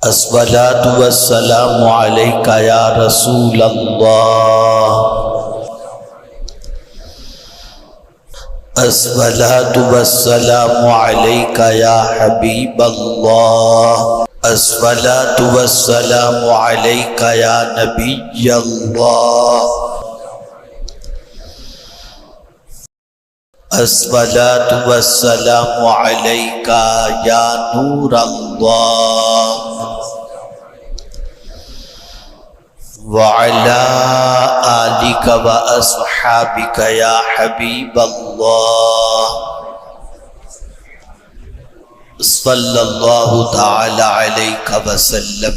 الصلاۃ والسلام علیک یا رسول اللہ، الصلاۃ والسلام علیک یا حبیب اللہ، الصلاۃ والسلام علیک یا نبی اللہ، الصلاۃ والسلام علیک یا نور اللہ، وعلی آلک واصحابک یا حبیب اللہ، صلی اللہ تعالی علیہ وسلم۔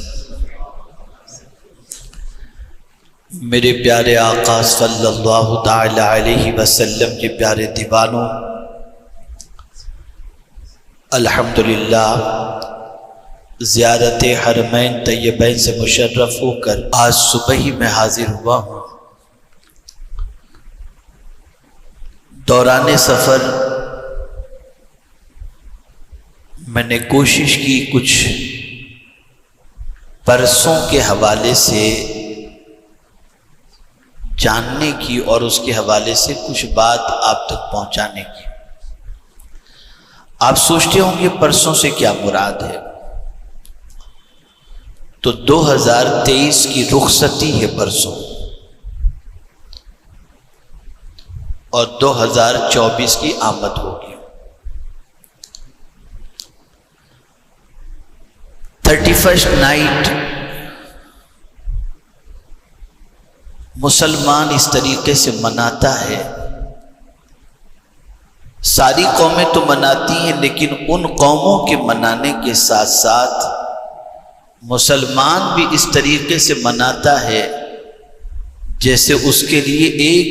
میرے پیارے آقا صلی اللہ تعالی علیہ وسلم کے پیارے دیوانوں، الحمدللہ زیارت حرمین طیبین سے مشرف ہو کر آج صبح ہی میں حاضر ہوا ہوں۔ دوران سفر میں نے کوشش کی کچھ پرسوں کے حوالے سے جاننے کی اور اس کے حوالے سے کچھ بات آپ تک پہنچانے کی۔ آپ سوچتے ہوں گے پرسوں سے کیا مراد ہے؟ تو 2023 کی رخصتی ہے پرسوں، اور 2024 کی آمد ہوگی۔ 31st نائٹ مسلمان اس طریقے سے مناتا ہے، ساری قومیں تو مناتی ہیں لیکن ان قوموں کے منانے کے ساتھ ساتھ مسلمان بھی اس طریقے سے مناتا ہے جیسے اس کے لیے ایک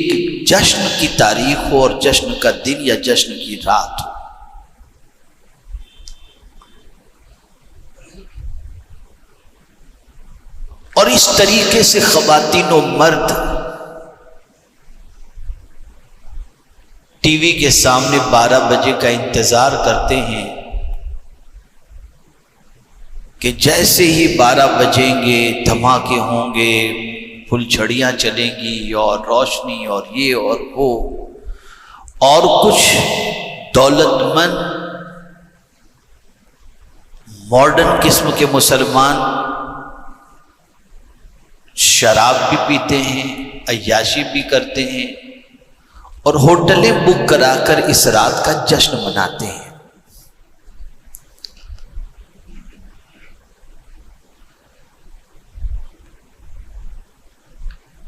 جشن کی تاریخ ہو اور جشن کا دن یا جشن کی رات ہو۔ اور اس طریقے سے خواتین و مرد ٹی وی کے سامنے 12 بجے کا انتظار کرتے ہیں کہ جیسے ہی 12 بجیں گے دھماکے ہوں گے، پھل چھڑیاں چلیں گی اور روشنی اور یہ اور وہ، اور کچھ دولت مند ماڈرن قسم کے مسلمان شراب بھی پیتے ہیں، عیاشی بھی کرتے ہیں، اور ہوٹلیں بک کرا کر اس رات کا جشن مناتے ہیں۔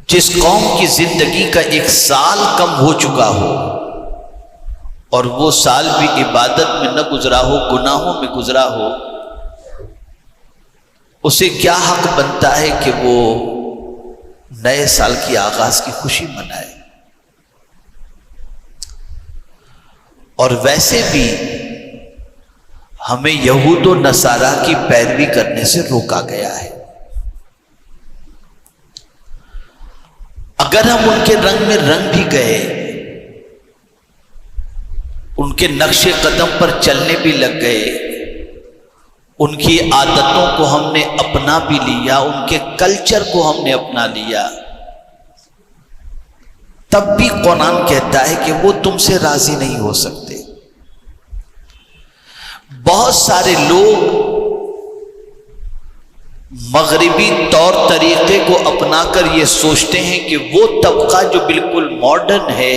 جس قوم کی زندگی کا 1 سال کم ہو چکا ہو اور وہ سال بھی عبادت میں نہ گزرا ہو، گناہوں میں گزرا ہو، اسے کیا حق بنتا ہے کہ وہ نئے سال کی آغاز کی خوشی منائے؟ اور ویسے بھی ہمیں یہود و نصارہ کی پیروی کرنے سے روکا گیا ہے۔ اگر ہم ان کے رنگ میں رنگ بھی گئے، ان کے نقش قدم پر چلنے بھی لگ گئے، ان کی عادتوں کو ہم نے اپنا بھی لیا، ان کے کلچر کو ہم نے اپنا لیا، تب بھی قرآن کہتا ہے کہ وہ تم سے راضی نہیں ہو سکتے۔ بہت سارے لوگ مغربی طور طریقے کو اپنا کر یہ سوچتے ہیں کہ وہ طبقہ جو بالکل ماڈرن ہے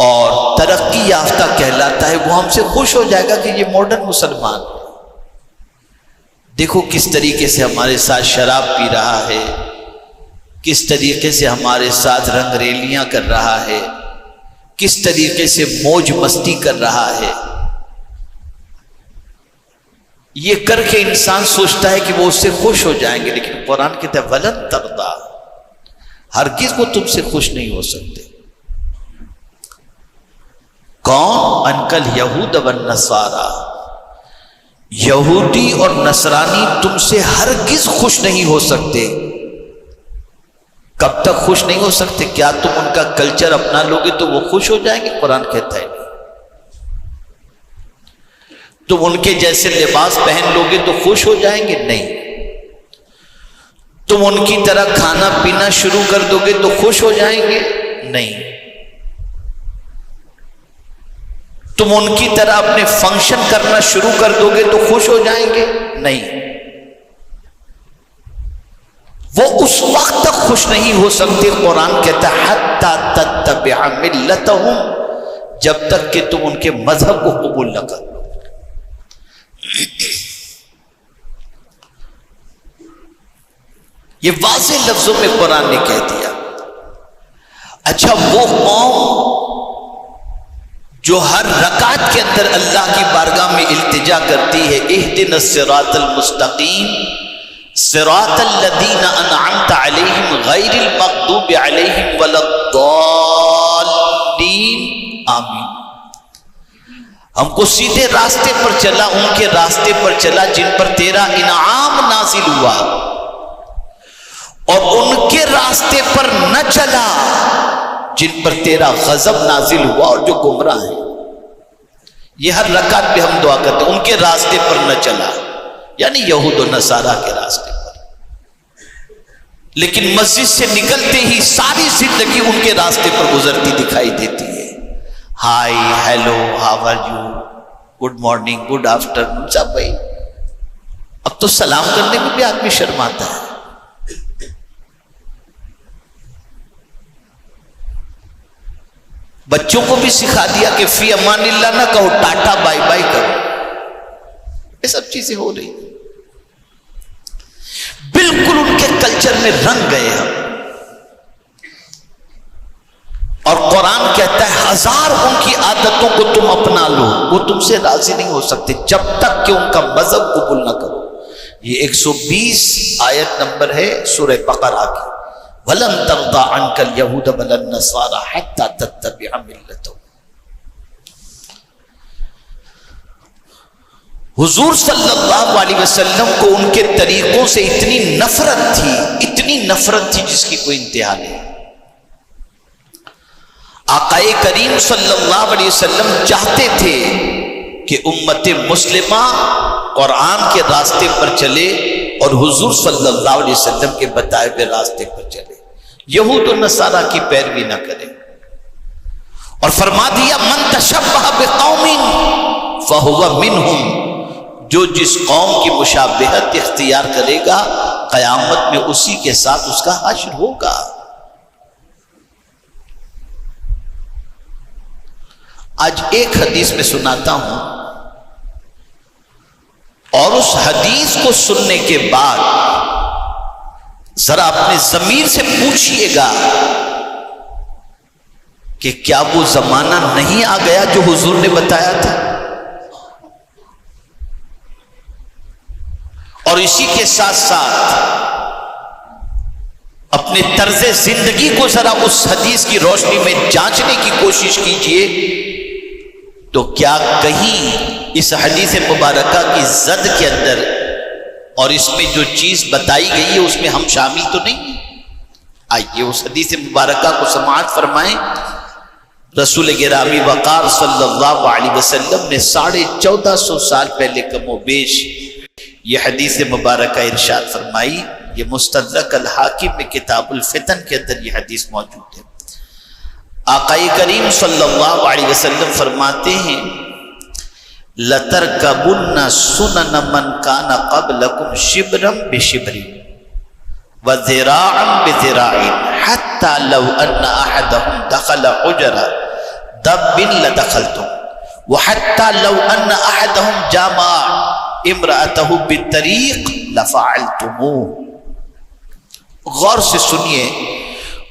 اور ترقی یافتہ کہلاتا ہے وہ ہم سے خوش ہو جائے گا کہ یہ ماڈرن مسلمان ہے۔ دیکھو کس طریقے سے ہمارے ساتھ شراب پی رہا ہے، کس طریقے سے ہمارے ساتھ رنگ ریلیاں کر رہا ہے، کس طریقے سے موج مستی کر رہا ہے۔ یہ کر کے انسان سوچتا ہے کہ وہ اس سے خوش ہو جائیں گے، لیکن قرآن کہتا ہے وَلَن تَرْضَىٰ، ہرگز وہ تم سے خوش نہیں ہو سکتے۔ کون؟ انکل یہود والنصارى، یہودی اور نصرانی تم سے ہرگز خوش نہیں ہو سکتے۔ کب تک خوش نہیں ہو سکتے؟ کیا تم ان کا کلچر اپنا لوگے تو وہ خوش ہو جائیں گے؟ قرآن کہتا ہے تم ان کے جیسے لباس پہن لو گے تو خوش ہو جائیں گے؟ نہیں۔ تم ان کی طرح کھانا پینا شروع کر دو گے تو خوش ہو جائیں گے؟ نہیں۔ تم ان کی طرح اپنے فنکشن کرنا شروع کر دو گے تو خوش ہو جائیں گے؟ نہیں۔ وہ اس وقت تک خوش نہیں ہو سکتے، قرآن کہتا ہے حتی تتبع ملتہم، جب تک کہ تم ان کے مذہب کو قبول نہ کر لو۔ یہ واضح لفظوں میں قرآن نے کہہ دیا۔ اچھا، وہ قوم جو ہر رکعت کے اندر اللہ کی بارگاہ میں التجا کرتی ہے اہدنا الصراط المستقیم صراط الذین انعمت علیہم غیر المغضوب علیہم ولا الضالین، آمین، ہم کو سیدھے راستے پر چلا، ان کے راستے پر چلا جن پر تیرا انعام نازل ہوا، اور ان کے راستے پر نہ چلا جن پر تیرا غضب نازل ہوا اور جو گمراہ ہیں۔ یہ ہر رکعت پہ ہم دعا کرتے ہیں، ان کے راستے پر نہ چلا، یعنی یہود و نصارہ کے راستے پر، لیکن مسجد سے نکلتے ہی ساری زندگی ان کے راستے پر گزرتی دکھائی دیتی ہے۔ Hi, hello, how are you, good morning, good afternoon, سب بھائی۔ اب تو سلام کرنے میں بھی آدمی شرماتا ہے۔ بچوں کو بھی سکھا دیا کہ فی امان اللہ نہ کہو، ٹاٹا بائی بائی کرو۔ یہ سب چیزیں ہو رہی ہیں، بالکل ان کے کلچر میں رنگ گئے ہم۔ اور قرآن کہتا ہے ہزار ان کی عادتوں کو تم اپنا لو، وہ تم سے راضی نہیں ہو سکتے جب تک کہ ان کا مذہب قبول نہ کرو۔ یہ 120 آیت نمبر ہے سورہ بقرہ کی۔ وَلَن تَرْضَىٰ عَنْكَ الْيَهُودَ وَلَا النَّصَارَىٰ حَتَّىٰ تَتَّبِعَ مِلَّتَهُمْ۔ حضور صلی اللہ علیہ وسلم کو ان کے طریقوں سے اتنی نفرت تھی، اتنی نفرت تھی جس کی کوئی انتہا نہیں۔ آقا کریم صلی اللہ علیہ وسلم چاہتے تھے کہ امت مسلمہ قرآن کے راستے پر چلے اور حضور صلی اللہ علیہ وسلم کے بتائے ہوئے راستے پر چلے، یہود و نصارہ کی پیروی نہ کرے۔ اور فرما دیا من تشبہ بقوم فہو منہم، جو جس قوم کی مشابہت اختیار کرے گا قیامت میں اسی کے ساتھ اس کا حشر ہوگا۔ آج ایک حدیث میں سناتا ہوں، اور اس حدیث کو سننے کے بعد ذرا اپنے ضمیر سے پوچھئے گا کہ کیا وہ زمانہ نہیں آ گیا جو حضور نے بتایا تھا؟ اور اسی کے ساتھ ساتھ اپنے طرز زندگی کو ذرا اس حدیث کی روشنی میں جانچنے کی کوشش کیجئے، تو کیا کہیں اس حدیث مبارکہ کی زد کے اندر اور اس میں جو چیز بتائی گئی ہے اس میں ہم شامل تو نہیں؟ آئیے اس حدیث مبارکہ کو سماعت فرمائیں۔ رسول گرامی وقار صلی اللہ علیہ وسلم نے 1450 سال پہلے کم و بیش یہ حدیث مبارکہ ارشاد فرمائی۔ یہ مستدرک الحاکم میں کتاب الفتن کے اندر یہ حدیث موجود ہے۔ آقا کریم صلی اللہ علیہ وسلم فرماتے ہیں لَتَرْكَبُنَّ سُنَنَ مَنْ كَانَ قَبْلَكُمْ شِبْرًا بِشِبْرٍ وَذِرَاعًا بِذِرَاعٍ حَتَّى لَوْ أَنَّ أَحَدَهُمْ دَخَلَ حُجْرَ دَبٍّ لَدَخَلْتُمْ وَحَتَّى لَوْ أَنَّ أَحَدَهُمْ جَامَعَ امرأته بالطریق لفعلتموه۔ غور سے سنیے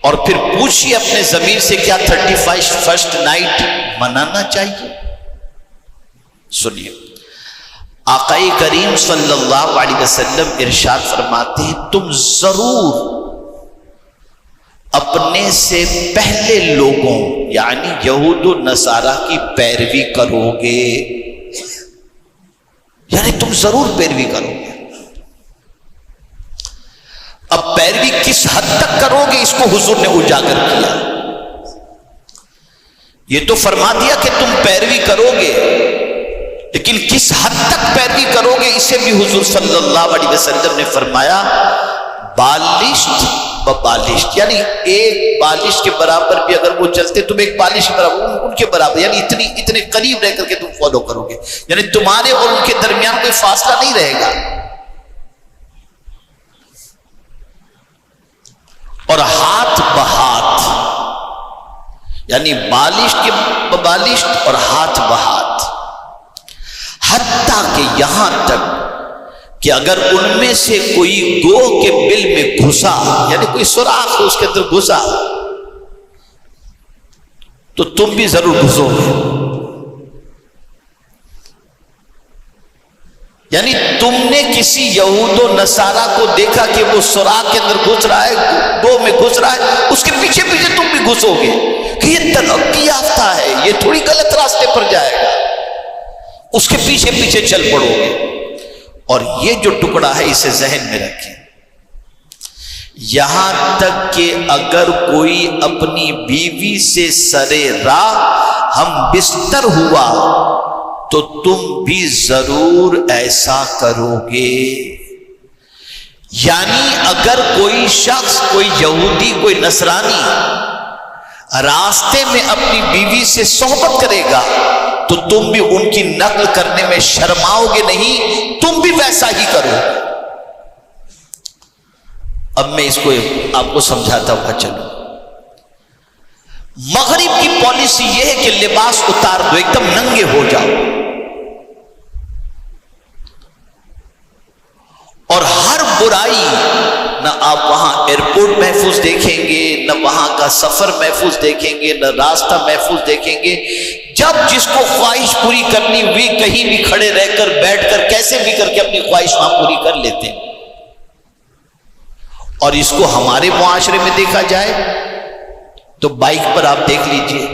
اور پھر پوچھئے اپنے ضمیر سے کیا 31st نائٹ منانا چاہیے؟ سنیے، آقا کریم صلی اللہ علیہ وسلم ارشاد فرماتے ہیں تم ضرور اپنے سے پہلے لوگوں یعنی یہود و نصارہ کی پیروی کرو گے، یعنی تم ضرور پیروی کرو گے۔ اب پیروی کس حد تک کرو گے اس کو حضور نے اجاگر کیا۔ یہ تو فرما دیا کہ تم پیروی کرو گے، لیکن کس حد تک پیروی کرو گے اسے بھی حضور صلی اللہ علیہ وسلم نے فرمایا بالشت بالشت، یعنی ایک بالش کے برابر بھی اگر وہ چلتے تم ایک بالش کے برابر ان کے برابر، یعنی اتنے قریب رہ کر کے تم فالو کرو گے، یعنی تمہارے اور ان کے درمیان کوئی فاصلہ نہیں رہے گا۔ اور ہاتھ بہاتھ، یعنی بالشت کے بالشت اور ہاتھ بہاتھ، حتیٰ کہ یہاں تک کہ اگر ان میں سے کوئی گو کے بل میں گھسا، یعنی کوئی سوراخ اس کے اندر گھسا تو تم بھی ضرور گھسو گے، یعنی تم نے کسی یہود و نصارہ کو دیکھا کہ وہ سوراخ کے اندر گھس رہا ہے، گو میں گھس رہا ہے، اس کے پیچھے پیچھے تم بھی گھسو گے کہ یہ ترقی یافتہ ہے، یہ تھوڑی غلط راستے پر جائے گا، اس کے پیچھے پیچھے چل پڑو گے۔ اور یہ جو ٹکڑا ہے اسے ذہن میں رکھیں، یہاں تک کہ اگر کوئی اپنی بیوی سے سرے راہ ہم بستر ہوا تو تم بھی ضرور ایسا کرو گے۔ یعنی اگر کوئی شخص، کوئی یہودی، کوئی نصرانی راستے میں اپنی بیوی سے صحبت کرے گا تو تم بھی ان کی نقل کرنے میں شرماؤ گے نہیں، تم بھی ویسا ہی کرو۔ اب میں اس کو آپ کو سمجھاتا ہوا چلوں۔ مغرب کی پالیسی یہ ہے کہ لباس اتار دو، ایک دم ننگے ہو جاؤ، اور ہر برائی، نہ آپ وہاں ایئرپورٹ محفوظ دیکھیں گے، نہ وہاں کا سفر محفوظ دیکھیں گے، نہ راستہ محفوظ دیکھیں گے۔ جب جس کو خواہش پوری کرنی ہوئی کہیں بھی کھڑے رہ کر، بیٹھ کر، کیسے بھی کر کے اپنی خواہش وہاں پوری کر لیتے ہیں۔ اور اس کو ہمارے معاشرے میں دیکھا جائے تو بائک پر آپ دیکھ لیجئے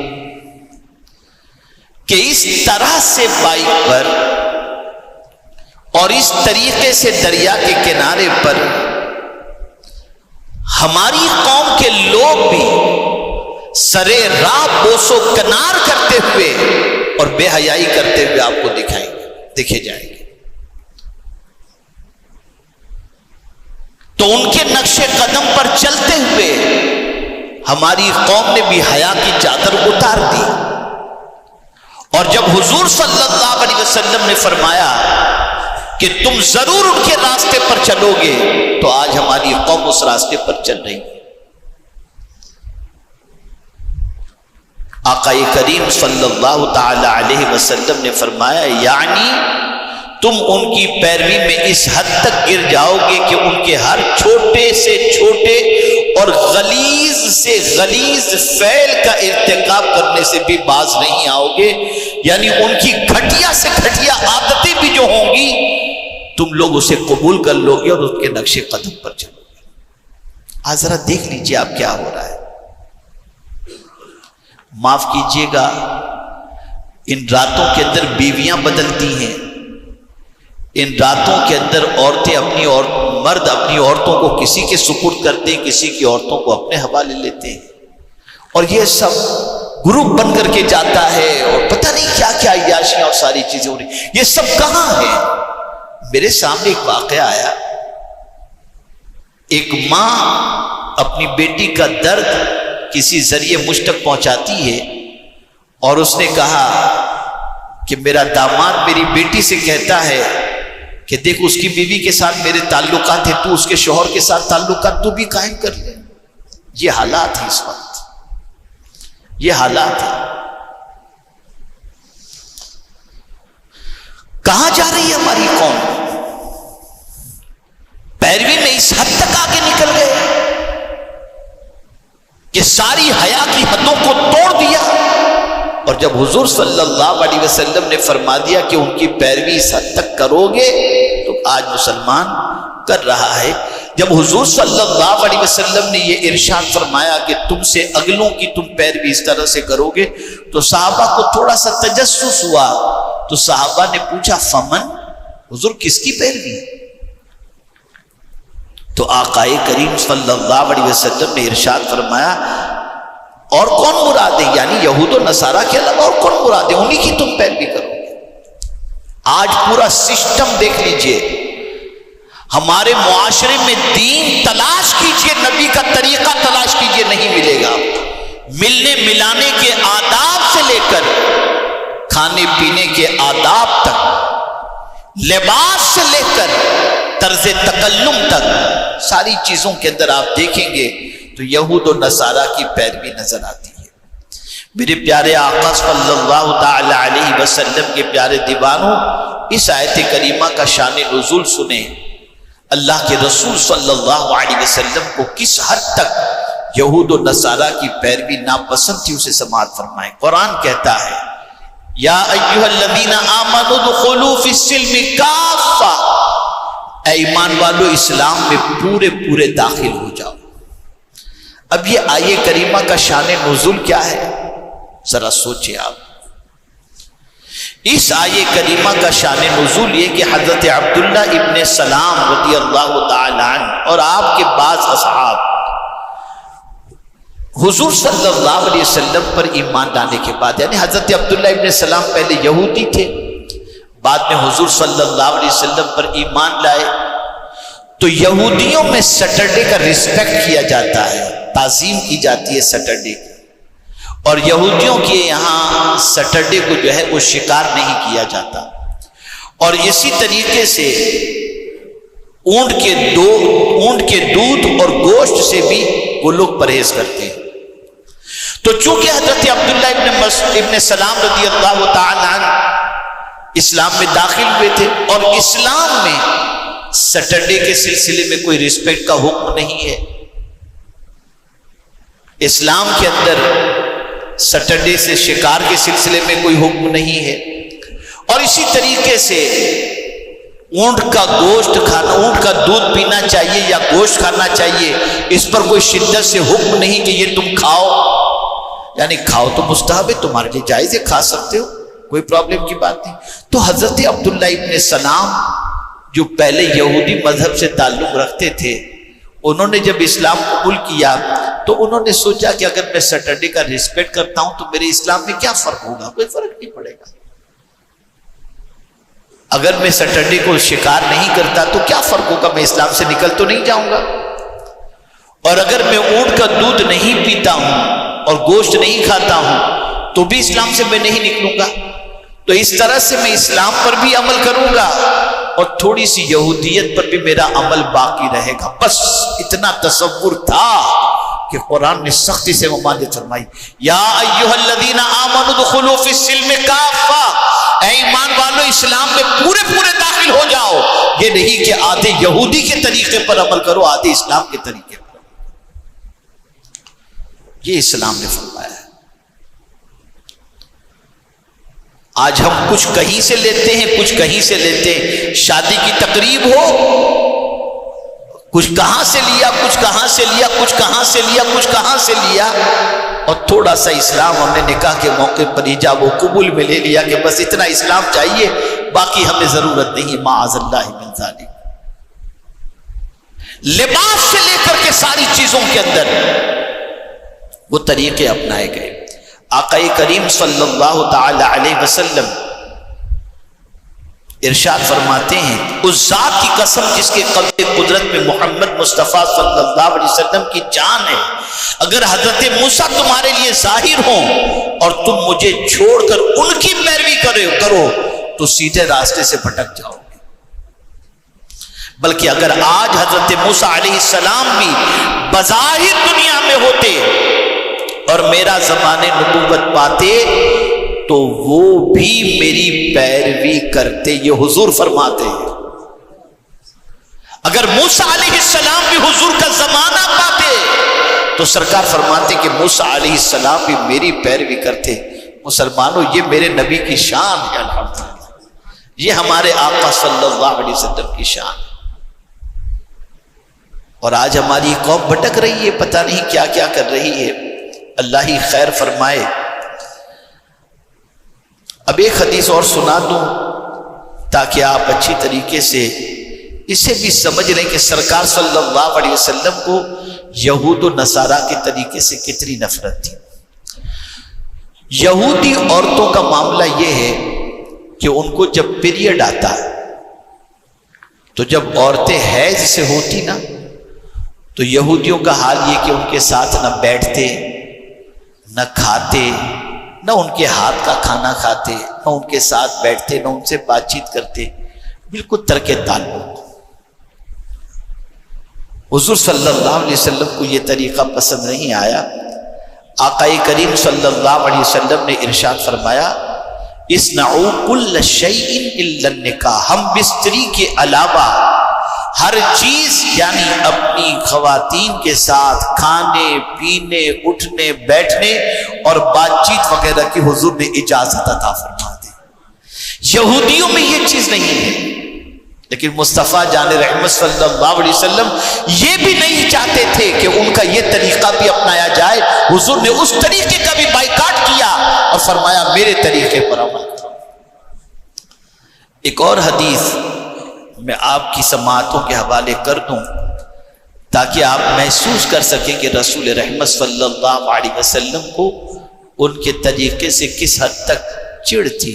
کہ اس طرح سے بائک پر اور اس طریقے سے دریا کے کنارے پر ہماری قوم کے لوگ بھی سرے راہ بوس و کنار کرتے ہوئے اور بے حیائی کرتے ہوئے آپ کو دیکھے جائیں گے۔ تو ان کے نقش قدم پر چلتے ہوئے ہماری قوم نے بھی حیا کی چادر اتار دی، اور جب حضور صلی اللہ علیہ وسلم نے فرمایا کہ تم ضرور ان کے راستے پر چلو گے تو آج ہماری قوم اس راستے پر چل رہی ہے۔ آقا کریم صلی اللہ تعالی علیہ وسلم نے فرمایا یعنی تم ان کی پیروی میں اس حد تک گر جاؤ گے کہ ان کے ہر چھوٹے سے چھوٹے اور غلیظ سے غلیظ فعل کا ارتکاب کرنے سے بھی باز نہیں آؤ گے، یعنی ان کی گھٹیا سے گھٹیا عادتیں بھی جو ہوں گی تم لوگ اسے قبول کر لو گے اور اس کے نقش قدم پر چلو گے۔ آج ذرا دیکھ لیجئے آپ کیا ہو رہا ہے۔ معاف کیجئے گا، ان راتوں کے اندر بیویاں بدلتی ہیں، ان راتوں کے اندر عورتیں مرد اپنی عورتوں کو کسی کے سپرد کرتے ہیں، کسی کی عورتوں کو اپنے حوالے لیتے ہیں، اور یہ سب گروپ بن کر کے جاتا ہے، اور پتہ نہیں کیا کیا عیاشیاں اور ساری چیزیں ہو رہی۔ یہ سب کہاں ہے؟ میرے سامنے ایک واقعہ آیا، ایک ماں اپنی بیٹی کا درد کسی ذریعے مجھ تک پہنچاتی ہے، اور اس نے کہا کہ میرا داماد میری بیٹی سے کہتا ہے کہ دیکھ اس کی بیوی کے ساتھ میرے تعلقات ہیں، تو اس کے شوہر کے ساتھ تعلقات تو بھی قائم کر لے۔ یہ حالات ہیں اس وقت، یہ حالات ہیں۔ کہاں جا رہی ہے ہماری قوم؟ پیروی میں اس حد تک آگے نکل گئے کہ ساری حیا کی حدوں کو توڑ دیا، اور جب حضور صلی اللہ علیہ وسلم نے فرما دیا کہ ان کی پیروی اس حد تک کرو گے تو آج مسلمان کر رہا ہے۔ جب حضور صلی اللہ علیہ وسلم نے یہ ارشاد فرمایا کہ تم سے اگلوں کی تم پیروی اس طرح سے کرو گے تو صحابہ کو تھوڑا سا تجسس ہوا، تو صحابہ نے پوچھا فمن، حضور کس کی پیروی؟ تو آقا کریم صلی اللہ علیہ وسلم نے ارشاد فرمایا اور کون مراد ہے، یعنی یہود و نصارہ کے علاوہ اور کون مراد ہے، انہی کی تم پیروی کرو گے۔ آج پورا سسٹم دیکھ لیجئے، ہمارے معاشرے میں دین تلاش کیجئے، نبی کا طریقہ تلاش کیجئے، نہیں ملے گا۔ ملنے ملانے کے آداب سے لے کر کھانے پینے کے آداب تک، لباس سے لے کر طرز تکلم تک، ساری چیزوں کے اندر آپ دیکھیں گے تو یہود و نصارہ کی پیروی نظر آتی ہے۔ میرے پیارے آقا صلی اللہ تعالی علیہ وسلم کے پیارے دیوانوں، اس آیت کریمہ کا شان نزول سنیں۔ اللہ کے رسول صلی اللہ علیہ وسلم کو کس حد تک یہود و نصارہ کی پیروی ناپسند تھی، اسے سماعت فرمائیں۔ قرآن کہتا ہے یا ایھا الذین آمنوا ادخلوا فی السلم کافہ، اے ایمان والو اسلام میں پورے پورے داخل ہو جاؤ۔ اب یہ آیے کریمہ کا شان نزول کیا ہے، ذرا سوچیں آپ۔ اس آیے کریمہ کا شان نزول یہ کہ حضرت عبداللہ ابن سلام رضی اللہ تعالی عنہ اور آپ کے بعض اصحاب حضور صلی اللہ علیہ وسلم پر ایمان لانے کے بعد، یعنی حضرت عبداللہ ابن سلام پہلے یہودی تھے، بعد میں حضور صلی اللہ علیہ وسلم پر ایمان لائے، تو یہودیوں میں سیٹرڈے کا ریسپیکٹ کیا جاتا ہے، تعظیم کی جاتی ہے سیٹرڈے کی، اور یہودیوں کے یہاں سیٹرڈے کو جو ہے وہ شکار نہیں کیا جاتا، اور اسی طریقے سے اونٹ کے دودھ اور گوشت سے بھی وہ لوگ پرہیز کرتے ہیں۔ تو چونکہ حضرت عبداللہ ابن سلام رضی اللہ تعالی عنہ اسلام میں داخل ہوئے تھے، اور اسلام میں سیٹرڈے کے سلسلے میں کوئی رسپیکٹ کا حکم نہیں ہے، اسلام کے اندر سیٹرڈے سے شکار کے سلسلے میں کوئی حکم نہیں ہے، اور اسی طریقے سے اونٹ کا گوشت کھانا، اونٹ کا دودھ پینا چاہیے یا گوشت کھانا چاہیے، اس پر کوئی شدت سے حکم نہیں کہ یہ تم کھاؤ، یعنی کھاؤ تو مستحب ہے، تمہارے لیے جائز ہے، کھا سکتے ہو، کوئی پرابلم کی بات نہیں۔ تو حضرت عبداللہ ابن سلام جو پہلے یہودی مذہب سے تعلق رکھتے تھے، انہوں نے جب اسلام قبول کیا تو انہوں نے سوچا کہ اگر میں سیٹرڈے کا ریسپیکٹ کرتا ہوں تو میرے اسلام میں کیا فرق ہوگا، کوئی فرق نہیں پڑے گا۔ اگر میں سیٹرڈے کو شکار نہیں کرتا تو کیا فرق ہوگا، میں اسلام سے نکل تو نہیں جاؤں گا، اور اگر میں اونٹ کا دودھ نہیں پیتا ہوں اور گوشت نہیں کھاتا ہوں تو بھی اسلام سے میں نہیں نکلوں گا، تو اس طرح سے میں اسلام پر بھی عمل کروں گا اور تھوڑی سی یہودیت پر بھی میرا عمل باقی رہے گا۔ بس اتنا تصور تھا کہ قرآن نے سختی سے ممانعت فرمائی، یا ایھا الذین آمنوا ادخلوا فی السلم کافہ، اے ایمان والو اسلام میں پورے پورے داخل ہو جاؤ، یہ نہیں کہ آدھے یہودی کے طریقے پر عمل کرو، آدھے اسلام کے طریقے پر، یہ اسلام نے فرمایا ہے۔ آج ہم کچھ کہیں سے لیتے ہیں، کچھ کہیں سے لیتے ہیں، شادی کی تقریب ہو، کچھ کہاں سے لیا، کچھ کہاں سے لیا، کچھ کہاں سے لیا، کچھ کہاں سے لیا، اور تھوڑا سا اسلام ہم نے نکاح کے موقع پر ایجاب و قبول میں لے لیا کہ بس اتنا اسلام چاہیے، باقی ہمیں ضرورت نہیں، معاذ اللہ من ذالک۔ لباس سے لے کر کے ساری چیزوں کے اندر وہ طریقے اپنائے گئے۔ آقا کریم صلی اللہ تعالی علیہ وسلم ارشاد فرماتے ہیں، اس ذات کی قسم جس کے قبض قدرت میں محمد مصطفیٰ صلی اللہ علیہ وسلم کی جان ہے، اگر حضرت موسیٰ تمہارے لیے ظاہر ہوں اور تم مجھے چھوڑ کر ان کی پیروی کرو تو سیدھے راستے سے بھٹک جاؤ گے۔ بلکہ اگر آج حضرت موسیٰ علیہ السلام بھی بظاہر دنیا میں ہوتے اور میرا زمانے نبوت پاتے تو وہ بھی میری پیروی کرتے، یہ حضور فرماتے ہیں۔ اگر موسیٰ علیہ السلام بھی حضور کا زمانہ پاتے تو سرکار فرماتے کہ موسیٰ علیہ السلام بھی میری پیروی کرتے۔ مسلمانوں، یہ میرے نبی کی شان ہے، الحمدللہ، یہ ہمارے آقا صلی اللہ علیہ وسلم کی شان ہے۔ اور آج ہماری قوم بھٹک رہی ہے، پتہ نہیں کیا کیا کر رہی ہے، اللہ ہی خیر فرمائے۔ اب ایک حدیث اور سنا دوں تاکہ آپ اچھی طریقے سے اسے بھی سمجھ لیں کہ سرکار صلی اللہ علیہ وسلم کو یہود و نصارہ کے طریقے سے کتنی نفرت تھی۔ یہودی عورتوں کا معاملہ یہ ہے کہ ان کو جب پیریڈ آتا ہے تو جب عورتیں حیض سے ہوتی نا تو یہودیوں کا حال یہ کہ ان کے ساتھ نہ بیٹھتے نہ کھاتے نہ ان کے ہاتھ کا کھانا کھاتے نہ ان کے ساتھ بیٹھتے نہ ان سے بات چیت کرتے، بالکل ترک تعلق۔ حضور صلی اللہ علیہ وسلم کو یہ طریقہ پسند نہیں آیا۔ آقا کریم صلی اللہ علیہ وسلم نے ارشاد فرمایا اصنعوا کل شیء الا النکاح، ہم بستری کے علاوہ ہر چیز یعنی اپنی خواتین کے ساتھ کھانے پینے اٹھنے بیٹھنے اور بات چیت وغیرہ کی حضور نے اجازت عطا فرما دی۔ یہودیوں میں یہ چیز نہیں ہے، لیکن مصطفیٰ جان رحمت صلی اللہ علیہ وسلم یہ بھی نہیں چاہتے تھے کہ ان کا یہ طریقہ بھی اپنایا جائے۔ حضور نے اس طریقے کا بھی بائیکاٹ کیا اور فرمایا میرے طریقے پر عمل کرو۔ ایک اور حدیث میں آپ کی سماعتوں کے حوالے کر دوں تاکہ آپ محسوس کر سکیں کہ رسول رحمت صلی اللہ علیہ وسلم کو ان کے طریقے سے کس حد تک چڑ تھی۔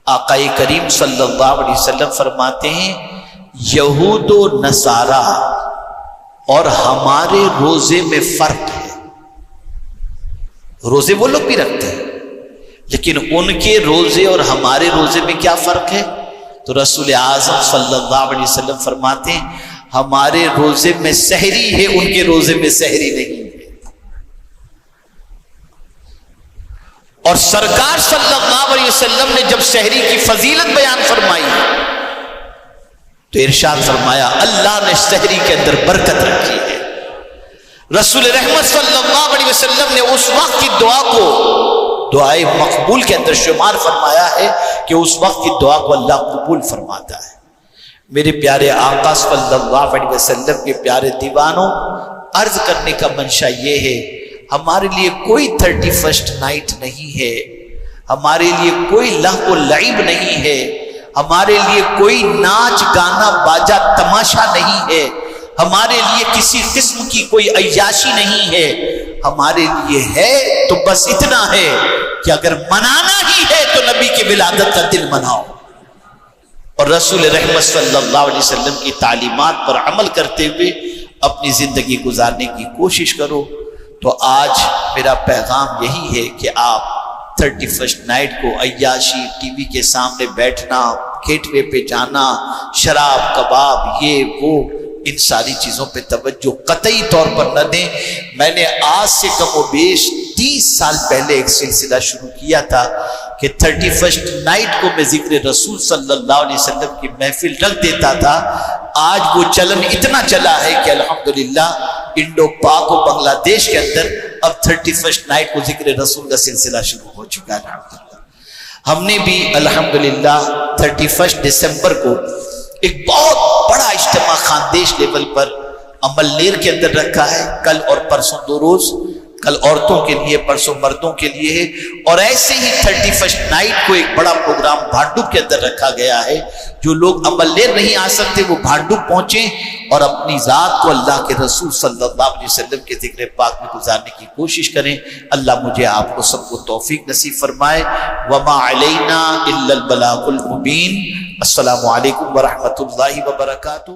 آقا کریم صلی اللہ علیہ وسلم فرماتے ہیں یہود و نصارہ اور ہمارے روزے میں فرق ہے۔ روزے وہ لوگ بھی رکھتے ہیں لیکن ان کے روزے اور ہمارے روزے میں کیا فرق ہے؟ تو رسول اعظم صلی اللہ علیہ وسلم فرماتے ہیں ہمارے روزے میں سحری ہے، ان کے روزے میں سحری نہیں ہے۔ اور سرکار صلی اللہ علیہ وسلم نے جب سحری کی فضیلت بیان فرمائی تو ارشاد فرمایا اللہ نے سحری کے اندر برکت رکھی ہے۔ رسول رحمت صلی اللہ علیہ وسلم نے اس وقت کی دعا کو دعائے مقبول کے اندر شمار فرمایا ہے کہ اس وقت کی دعا کو اللہ قبول فرماتا ہے۔ میرے پیارے آقا صلی اللہ علیہ وسلم کے پیارے دیوانوں، عرض کرنے کا منشا یہ ہے ہمارے لیے کوئی 31 نائٹ نہیں ہے، ہمارے لیے کوئی لہو و لعب نہیں ہے، ہمارے لیے کوئی ناچ گانا باجا تماشا نہیں ہے، ہمارے لیے کسی قسم کی کوئی عیاشی نہیں ہے۔ ہمارے لیے ہے تو بس اتنا ہے کہ اگر منانا ہی ہے تو نبی کی ولادت کا دن مناؤ اور رسول رحمت صلی اللہ علیہ وسلم کی تعلیمات پر عمل کرتے ہوئے اپنی زندگی گزارنے کی کوشش کرو۔ تو آج میرا پیغام یہی ہے کہ آپ 31 نائٹ کو عیاشی، ٹی وی کے سامنے بیٹھنا، گیٹ وے پہ جانا، شراب کباب یہ وہ ان ساری چیزوں پہ توجہ قطعی طور پر نہ دیں۔ میں نے آج سے کم و بیش 30 سال پہلے ایک سلسلہ شروع کیا تھا کہ 31 نائٹ کو میں ذکر رسول صلی اللہ علیہ وسلم کی محفل رکھ دیتا تھا۔ آج وہ چلن اتنا چلا ہے کہ الحمدللہ انڈو پاک و بنگلہ دیش کے اندر اب 31 نائٹ کو ذکر رسول کا سلسلہ شروع ہو چکا ہے الحمدللہ۔ ہم نے بھی الحمدللہ 31 دسمبر کو ایک بہت بڑا اجتماع خاندیش لیول پر عملنیر کے اندر رکھا ہے، کل اور پرسوں 2 روز، کل عورتوں کے لیے پرسوں مردوں کے لیے ہے، اور ایسے ہی 31 نائٹ کو ایک بڑا پروگرام بھانڈوپ کے اندر رکھا گیا ہے۔ جو لوگ عملنیر نہیں آ سکتے وہ بھانڈوپ پہنچیں اور اپنی ذات کو اللہ کے رسول صلی اللہ علیہ وسلم کے ذکر پاک میں گزارنے کی کوشش کریں۔ اللہ مجھے آپ کو سب کو توفیق نصیب فرمائے۔ وما علینا الا البلاغ المبین۔ السلام علیکم ورحمۃ اللہ وبرکاتہ۔